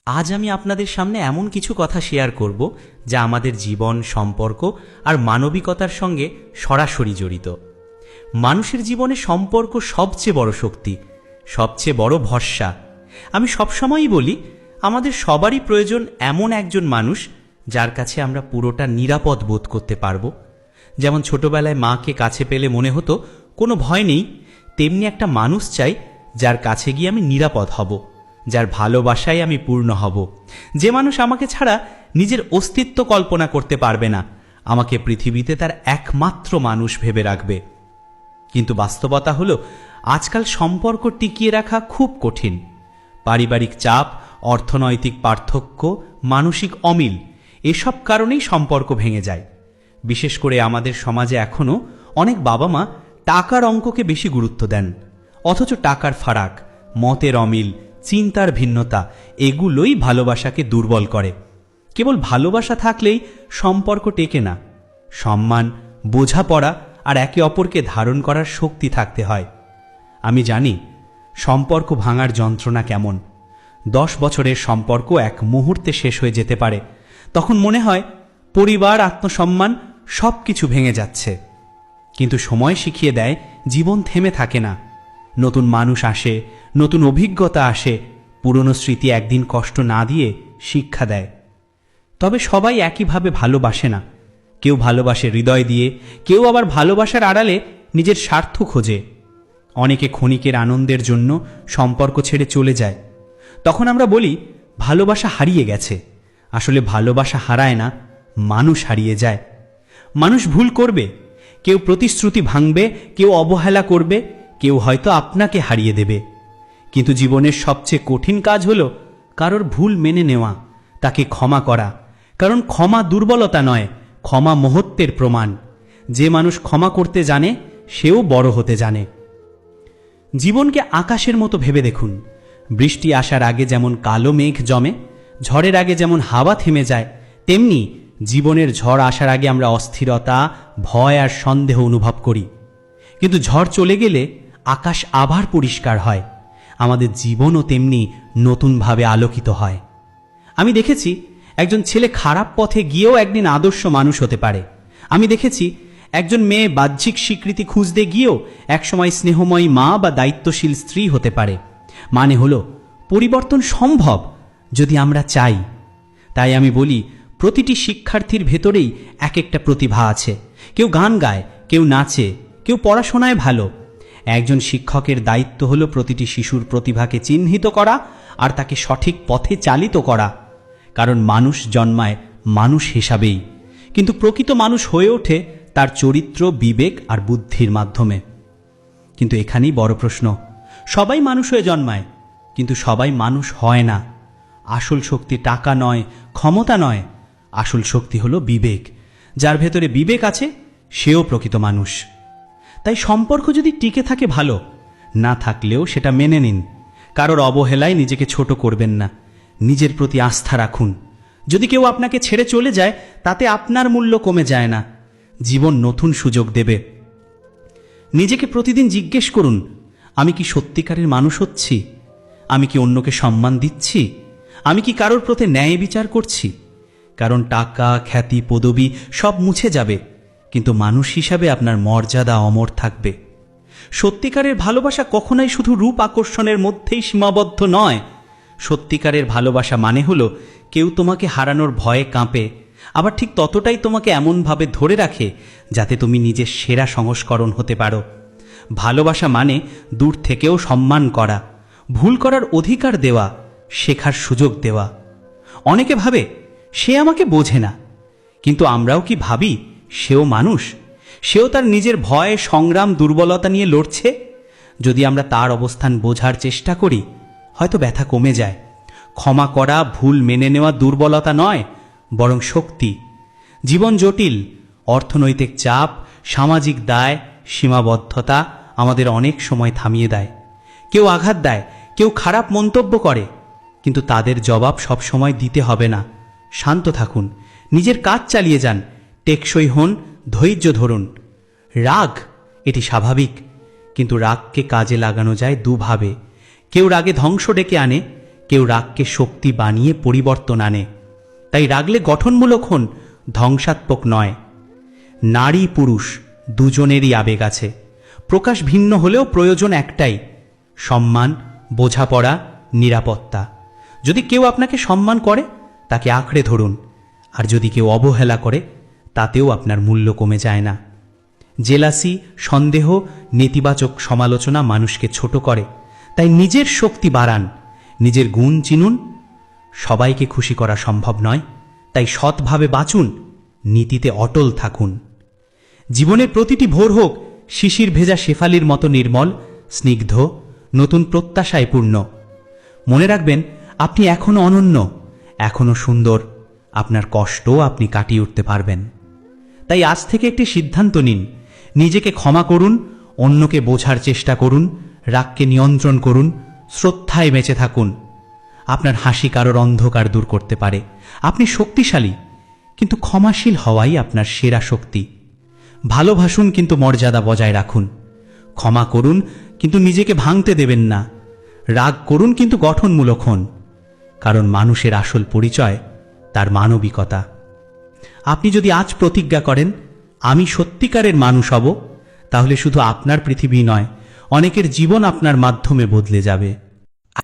আজ আমি আপনাদের সামনে এমন কিছু কথা শেয়ার করব যা আমাদের জীবন, সম্পর্ক আর মানবিকতার সঙ্গে সরাসরি জড়িত। মানুষের জীবনে সম্পর্ক সবচেয়ে বড় শক্তি, সবচেয়ে বড় ভরসা। আমি সবসময়ই বলি, আমাদের সবারই প্রয়োজন এমন একজন মানুষ যার কাছে আমরা পুরোটা নিরাপদ বোধ করতে পারব। যেমন ছোটবেলায় মাকে কাছে পেলে মনে হতো কোনো ভয় নেই, তেমনি একটা মানুষ চাই যার কাছে গিয়ে আমি নিরাপদ হব, যার ভালোবাসায় আমি পূর্ণ হব, যে মানুষ আমাকে ছাড়া নিজের অস্তিত্ব কল্পনা করতে পারবে না, আমাকে পৃথিবীতে তার একমাত্র মানুষ ভেবে রাখবে। কিন্তু বাস্তবতা হলো, আজকাল সম্পর্ক টিকিয়ে রাখা খুব কঠিন। পারিবারিক চাপ, অর্থনৈতিক পার্থক্য, মানসিক অমিল, এসব কারণেই সম্পর্ক ভেঙে যায়। বিশেষ করে আমাদের সমাজে এখনও অনেক বাবা মা টাকার অঙ্ককে বেশি গুরুত্ব দেন, অথচ টাকার ফারাক, মতের অমিল, চিন্তার ভিন্নতা এগুলোই ভালোবাসাকে দুর্বল করে। কেবল ভালোবাসা থাকলেই সম্পর্ক টেকে না। সম্মান, বোঝাপড়া আর একে অপরকে ধারণ করার শক্তি থাকতে হয়। আমি জানি সম্পর্ক ভাঙার যন্ত্রণা কেমন। 10 বছরের সম্পর্ক এক মুহূর্তে শেষ হয়ে যেতে পারে। তখন মনে হয় পরিবার, আত্মসম্মান সব কিছু ভেঙে যাচ্ছে। কিন্তু সময় শিখিয়ে দেয়, জীবন থেমে থাকে না। নতুন মানুষ আসে, নতুন অভিজ্ঞতা আসে, পুরনো স্মৃতি একদিন কষ্ট না দিয়ে শিক্ষা দেয়। তবে সবাই একইভাবে ভালোবাসে না। কেউ ভালোবাসে হৃদয় দিয়ে, কেউ আবার ভালোবাসার আড়ালে নিজের স্বার্থ খোঁজে। অনেকে ক্ষণিকের আনন্দের জন্য সম্পর্ক ছেড়ে চলে যায়। তখন আমরা বলি ভালোবাসা হারিয়ে গেছে। আসলে ভালোবাসা হারায় না, মানুষ হারিয়ে যায়। মানুষ ভুল করবে, কেউ প্রতিশ্রুতি ভাঙবে, কেউ অবহেলা করবে, কেউ হয়তো আপনাকে হারিয়ে দেবে। কিন্তু জীবনের সবচেয়ে কঠিন কাজ হলো কারোর ভুল মেনে নেওয়া, তাকে ক্ষমা করা। কারণ ক্ষমা দুর্বলতা নয়, ক্ষমা মহত্বের প্রমাণ। যে মানুষ ক্ষমা করতে জানে, সেও বড় হতে জানে। জীবনকে আকাশের মতো ভেবে দেখুন। বৃষ্টি আসার আগে যেমন কালো মেঘ জমে, ঝড়ের আগে যেমন হাওয়া থেমে যায়, তেমনি জীবনের ঝড় আসার আগে আমরা অস্থিরতা, ভয় আর সন্দেহ অনুভব করি। কিন্তু ঝড় চলে গেলে আকাশ আবার পরিষ্কার হয়। আমাদের জীবনও তেমনি নতুনভাবে আলোকিত হয়। আমি দেখেছি একজন ছেলে খারাপ পথে গিয়েও একদিন আদর্শ মানুষ হতে পারে। আমি দেখেছি একজন মেয়ে বাহ্যিক স্বীকৃতি খুঁজতে গিয়েও একসময় স্নেহময়ী মা বা দায়িত্বশীল স্ত্রী হতে পারে। মানে হলো, পরিবর্তন সম্ভব যদি আমরা চাই। তাই আমি বলি, প্রতিটি শিক্ষার্থীর ভেতরেই এক একটা প্রতিভা আছে। কেউ গান গায়, কেউ নাচে, কেউ পড়াশোনায় ভালো। একজন শিক্ষকের দায়িত্ব হলো প্রতিটি শিশুর প্রতিভাকে চিহ্নিত করা আর তাকে সঠিক পথে চালিত করা। কারণ মানুষ জন্মায় মানুষ হিসাবেই, কিন্তু প্রকৃত মানুষ হয়ে ওঠে তার চরিত্র, বিবেক আর বুদ্ধির মাধ্যমে। কিন্তু এখানেই বড় প্রশ্ন, সবাই মানুষ হয়ে জন্মায়, কিন্তু সবাই মানুষ হয় না। আসল শক্তি টাকা নয়, ক্ষমতা নয়, আসল শক্তি হলো বিবেক। যার ভেতরে বিবেক আছে, সেও প্রকৃত মানুষ। তাই সম্পর্ক যদি টিকে থাকে ভালো, না থাকলেও সেটা মেনে নিন। কারোর অবহেলায় নিজেকে ছোট করবেন না, নিজের প্রতি আস্থা রাখুন। যদি কেউ আপনাকে ছেড়ে চলে যায়, তাতে আপনার মূল্য কমে যায় না, জীবন নতুন সুযোগ দেবে। নিজেকে প্রতিদিন জিজ্ঞেস করুন, আমি কি সত্যিকারের মানুষ হচ্ছি? আমি কি অন্যকে সম্মান দিচ্ছি? আমি কি কারোর প্রতি ন্যায় বিচার করছি? কারণ টাকা, খ্যাতি, পদবি সব মুছে যাবে, কিন্তু মানুষ হিসাবে আপনার মর্যাদা অমর থাকবে। সত্যিকারের ভালোবাসা কখনোই শুধু রূপ আকর্ষণের মধ্যেই সীমাবদ্ধ নয়। সত্যিকারের ভালোবাসা মানে হলো, কেউ তোমাকে হারানোর ভয়ে কাঁপে, আবার ঠিক ততটাই তোমাকে এমনভাবে ধরে রাখে যাতে তুমি নিজের সেরা সংস্করণ হতে পারো। ভালোবাসা মানে দূর থেকেও সম্মান করা, ভুল করার অধিকার দেওয়া, শেখার সুযোগ দেওয়া। অনেকে ভাবে সে আমাকে বোঝে না, কিন্তু আমরাও কি ভাবি সেও মানুষ? সেও তার নিজের ভয়, সংগ্রাম, দুর্বলতা নিয়ে লড়ছে। যদি আমরা তার অবস্থান বোঝার চেষ্টা করি, হয়তো ব্যথা কমে যায়। ক্ষমা করা, ভুল মেনে নেওয়া দুর্বলতা নয়, বরং শক্তি। জীবন জটিল, অর্থনৈতিক চাপ, সামাজিক দায়, সীমাবদ্ধতা আমাদের অনেক সময় থামিয়ে দেয়। কেউ আঘাত দেয়, কেউ খারাপ মন্তব্য করে, কিন্তু তাদের জবাব সব সময় দিতে হবে না। শান্ত থাকুন, নিজের কাজ চালিয়ে যান, টেকসই হন, ধৈর্য ধরুন। রাগ এটি স্বাভাবিক, কিন্তু রাগকে কাজে লাগানো যায় দুভাবে। কেউ রাগে ধ্বংস ডেকে আনে, কেউ রাগকে শক্তি বানিয়ে পরিবর্তন আনে। তাই রাগলে গঠনমূলক হন, ধ্বংসাত্মক নয়। নারী পুরুষ দুজনেরই আবেগ আছে, প্রকাশ ভিন্ন হলেও প্রয়োজন একটাই, সম্মান, বোঝাপড়া, নিরাপত্তা। যদি কেউ আপনাকে সম্মান করে তাকে আঁকড়ে ধরুন, আর যদি কেউ অবহেলা করে তাতেও আপনার মূল্য কমে যায় না। জেলাসি, সন্দেহ, নেতিবাচক সমালোচনা মানুষকে ছোট করে। তাই নিজের শক্তি বাড়ান, নিজের গুণ চিনুন। সবাইকে খুশি করা সম্ভব নয়, তাই সৎভাবে বাঁচুন, নীতিতে অটল থাকুন। জীবনের প্রতিটি ভোর হোক শিশির ভেজা শেফালির মতো নির্মল, স্নিগ্ধ, নতুন প্রত্যাশায় পূর্ণ। মনে রাখবেন, আপনি এখনো অনন্য, এখনো সুন্দর। আপনার কষ্টও আপনি কাটিয়ে উঠতে পারবেন। তাই আজ থেকে একটি সিদ্ধান্ত নিন, নিজেকে ক্ষমা করুন, অন্যকে বোঝার চেষ্টা করুন, রাগকে নিয়ন্ত্রণ করুন, শ্রদ্ধায় বেঁচে থাকুন। আপনার হাসি কারোর অন্ধকার দূর করতে পারে। আপনি শক্তিশালী, কিন্তু ক্ষমাশীল হওয়াই আপনার সেরা শক্তি। ভালোবাসুন কিন্তু মর্যাদা বজায় রাখুন। ক্ষমা করুন কিন্তু নিজেকে ভাঙতে দেবেন না। রাগ করুন কিন্তু গঠনমূলক হন, কারণ মানুষের আসল পরিচয় তার মানবিকতা। আপনি যদি আজ প্রতিজ্ঞা করেন আমি সত্যিকারের মানুষ হব, তাহলে শুধু আপনার পৃথিবী নয়, অনেকের জীবন আপনার মাধ্যমে বদলে যাবে।